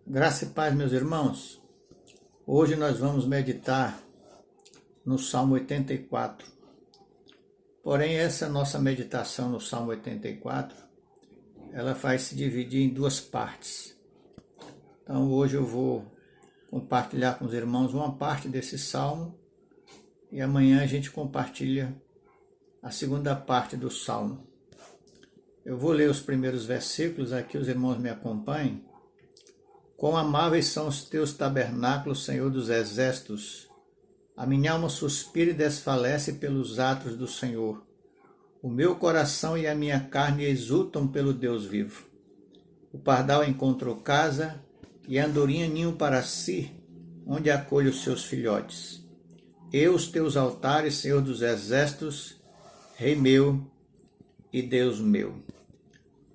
Graça e paz, meus irmãos. Hoje nós vamos meditar no Salmo 84. Porém, essa nossa meditação no Salmo 84, ela vai se dividir em duas partes. Então, hoje eu vou compartilhar com os irmãos uma parte desse Salmo e amanhã a gente compartilha a segunda parte do Salmo. Eu vou ler os primeiros versículos aqui, os irmãos me acompanhem. Quão amáveis são os teus tabernáculos, Senhor dos exércitos. A minha alma suspira e desfalece pelos atos do Senhor. O meu coração e a minha carne exultam pelo Deus vivo. O pardal encontrou casa e a andorinha ninho para si, onde acolhe os seus filhotes. Eu, os teus altares, Senhor dos exércitos, Rei meu e Deus meu.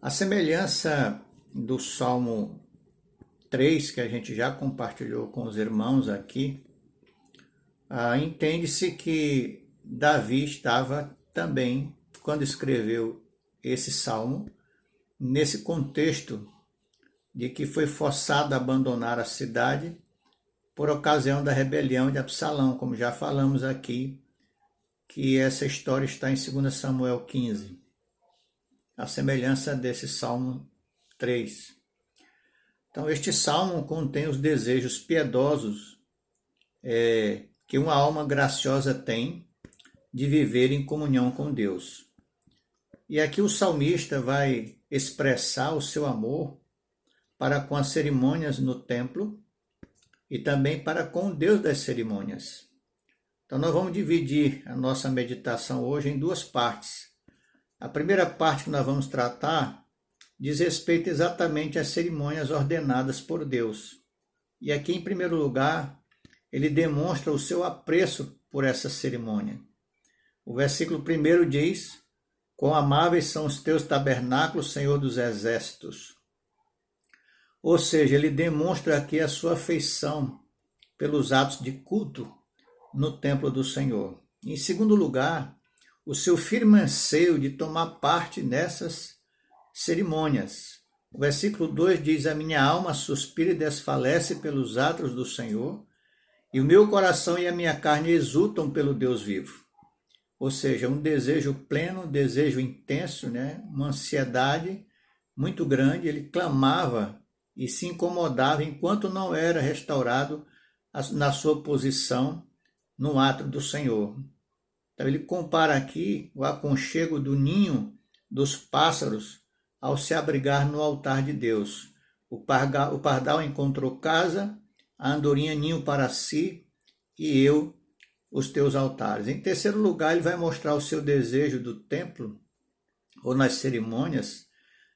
A semelhança do Salmo 3, que a gente já compartilhou com os irmãos aqui, entende-se que Davi estava também, quando escreveu esse salmo, nesse contexto de que foi forçado a abandonar a cidade por ocasião da rebelião de Absalão, como já falamos aqui, que essa história está em 2 Samuel 15, a semelhança desse Salmo 3. Então, este salmo contém os desejos piedosos que uma alma graciosa tem de viver em comunhão com Deus. E aqui o salmista vai expressar o seu amor para com as cerimônias no templo e também para com o Deus das cerimônias. Então, nós vamos dividir a nossa meditação hoje em duas partes. A primeira parte que nós vamos tratar diz respeito exatamente às cerimônias ordenadas por Deus. E aqui, em primeiro lugar, ele demonstra o seu apreço por essa cerimônia. O versículo 1 diz: quão amáveis são os teus tabernáculos, Senhor dos exércitos. Ou seja, ele demonstra aqui a sua afeição pelos atos de culto no templo do Senhor. Em segundo lugar, o seu firme anseio de tomar parte nessas cerimônias. O versículo 2 diz: a minha alma suspira e desfalece pelos atos do Senhor, e o meu coração e a minha carne exultam pelo Deus vivo. Ou seja, um desejo pleno, um desejo intenso, uma ansiedade muito grande. Ele clamava e se incomodava enquanto não era restaurado na sua posição no ato do Senhor. Então ele compara aqui o aconchego do ninho dos pássaros ao se abrigar no altar de Deus. O pardal encontrou casa, a andorinha ninho para si, e eu, os teus altares. Em terceiro lugar, ele vai mostrar o seu desejo do templo, ou nas cerimônias,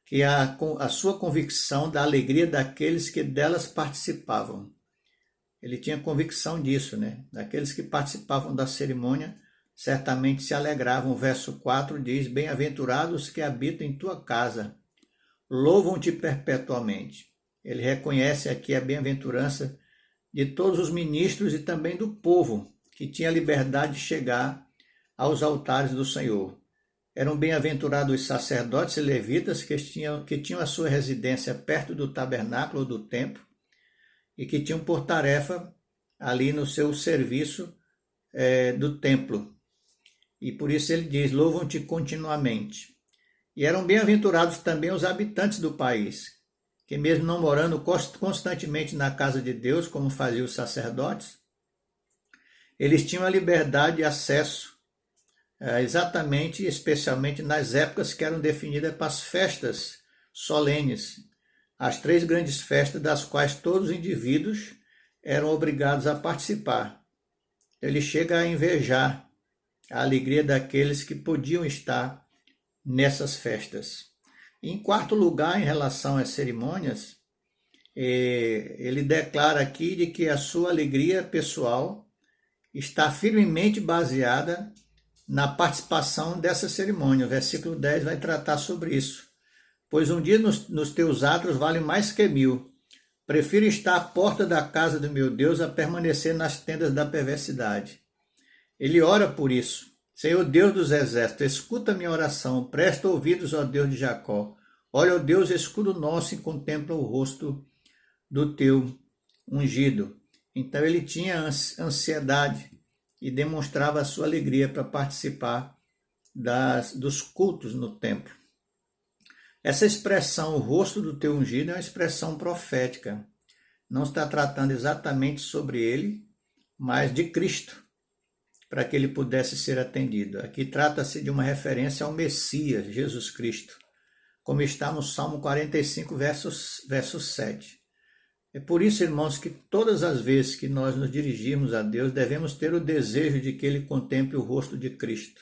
que é a sua convicção da alegria daqueles que delas participavam. Ele tinha convicção disso, daqueles que participavam da cerimônia, certamente se alegravam. O verso 4 diz: bem-aventurados que habitam em tua casa, louvam-te perpetuamente. Ele reconhece aqui a bem-aventurança de todos os ministros e também do povo, que tinha liberdade de chegar aos altares do Senhor. Eram bem-aventurados os sacerdotes e levitas que tinham a sua residência perto do tabernáculo ou do templo e que tinham por tarefa ali no seu serviço do templo. E por isso ele diz: louvam-te continuamente. E eram bem-aventurados também os habitantes do país, que mesmo não morando constantemente na casa de Deus, como faziam os sacerdotes, eles tinham a liberdade de acesso exatamente, especialmente nas épocas que eram definidas para as festas solenes, as 3 grandes festas das quais todos os indivíduos eram obrigados a participar. Ele chega a invejar a alegria daqueles que podiam estar nessas festas. Em quarto lugar, em relação às cerimônias, ele declara aqui de que a sua alegria pessoal está firmemente baseada na participação dessa cerimônia. O versículo 10 vai tratar sobre isso. Pois um dia nos teus atos vale mais que 1000. Prefiro estar à porta da casa do meu Deus a permanecer nas tendas da perversidade. Ele ora por isso. Senhor Deus dos exércitos, escuta minha oração, presta ouvidos ao Deus de Jacó. Olha, ó Deus, escudo nosso, e contempla o rosto do teu ungido. Então ele tinha ansiedade e demonstrava a sua alegria para participar dos cultos no templo. Essa expressão, o rosto do teu ungido, é uma expressão profética. Não está tratando exatamente sobre ele, mas de Cristo, para que ele pudesse ser atendido. Aqui trata-se de uma referência ao Messias, Jesus Cristo, como está no Salmo 45, verso 7. É por isso, irmãos, que todas as vezes que nós nos dirigirmos a Deus, devemos ter o desejo de que Ele contemple o rosto de Cristo.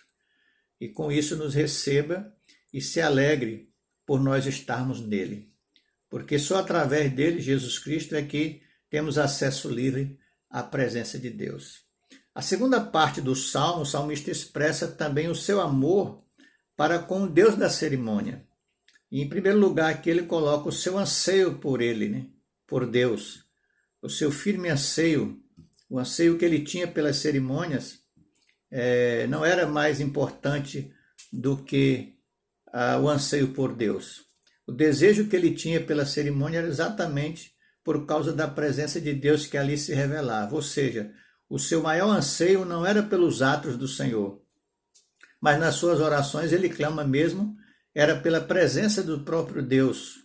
E com isso nos receba e se alegre por nós estarmos nele. Porque só através dele, Jesus Cristo, é que temos acesso livre à presença de Deus. A segunda parte do Salmo, o salmista expressa também o seu amor para com o Deus da cerimônia. E, em primeiro lugar, aqui ele coloca o seu anseio por ele, né? Por Deus. O seu firme anseio, o anseio que ele tinha pelas cerimônias, não era mais importante do que o anseio por Deus. O desejo que ele tinha pela cerimônia era exatamente por causa da presença de Deus que ali se revelava. Ou seja, o seu maior anseio não era pelos atos do Senhor, mas nas suas orações ele clama mesmo, era pela presença do próprio Deus.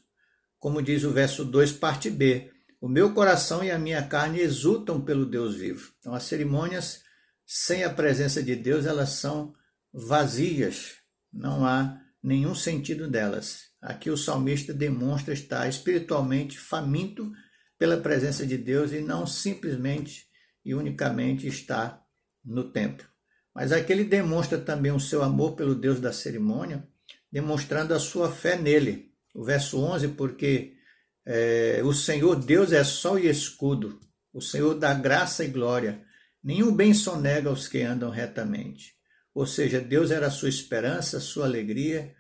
Como diz o verso 2, parte B, o meu coração e a minha carne exultam pelo Deus vivo. Então as cerimônias sem a presença de Deus, elas são vazias, não há nenhum sentido delas. Aqui o salmista demonstra estar espiritualmente faminto pela presença de Deus e não simplesmente e unicamente estar no templo. Mas aqui ele demonstra também o seu amor pelo Deus da cerimônia, demonstrando a sua fé nele. O verso 11, porque o Senhor Deus é sol e escudo, o Senhor dá graça e glória, nenhum bem sonega aos que andam retamente. Ou seja, Deus era a sua esperança, a sua alegria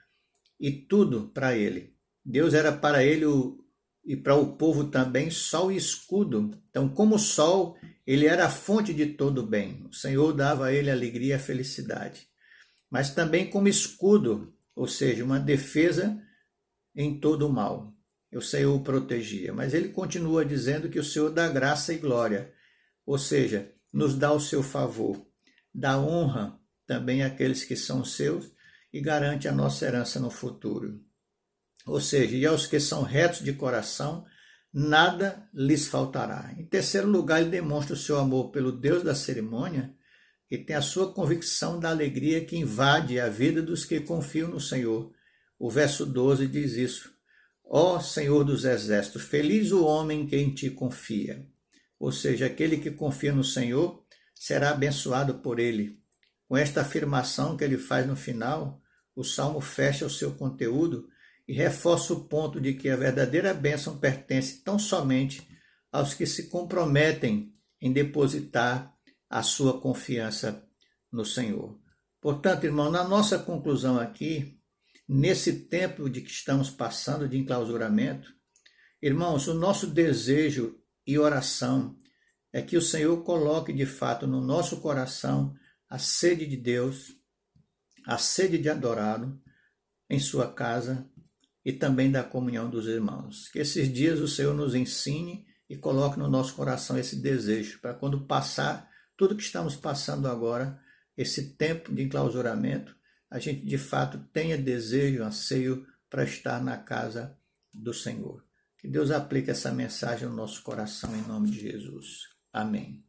e tudo para ele. Deus era para ele e para o povo também sol e escudo. Então, como sol, ele era a fonte de todo o bem. O Senhor dava a ele alegria e a felicidade. Mas também como escudo, ou seja, uma defesa em todo o mal. O Senhor o protegia. Mas ele continua dizendo que o Senhor dá graça e glória. Ou seja, nos dá o seu favor. Dá honra também àqueles que são seus e garante a nossa herança no futuro. Ou seja, e aos que são retos de coração, nada lhes faltará. Em terceiro lugar, ele demonstra o seu amor pelo Deus da cerimônia e tem a sua convicção da alegria que invade a vida dos que confiam no Senhor. O verso 12 diz isso. Ó Senhor dos exércitos, feliz o homem que em ti confia. Ou seja, aquele que confia no Senhor será abençoado por ele. Com esta afirmação que ele faz no final, o Salmo fecha o seu conteúdo e reforça o ponto de que a verdadeira bênção pertence tão somente aos que se comprometem em depositar a sua confiança no Senhor. Portanto, irmão, na nossa conclusão aqui, nesse tempo de que estamos passando de enclausuramento, irmãos, o nosso desejo e oração é que o Senhor coloque de fato no nosso coração a sede de Deus, a sede de adorá-lo em sua casa e também da comunhão dos irmãos. Que esses dias o Senhor nos ensine e coloque no nosso coração esse desejo, para quando passar tudo que estamos passando agora, esse tempo de enclausuramento, a gente de fato tenha desejo, anseio para estar na casa do Senhor. Que Deus aplique essa mensagem no nosso coração em nome de Jesus. Amém.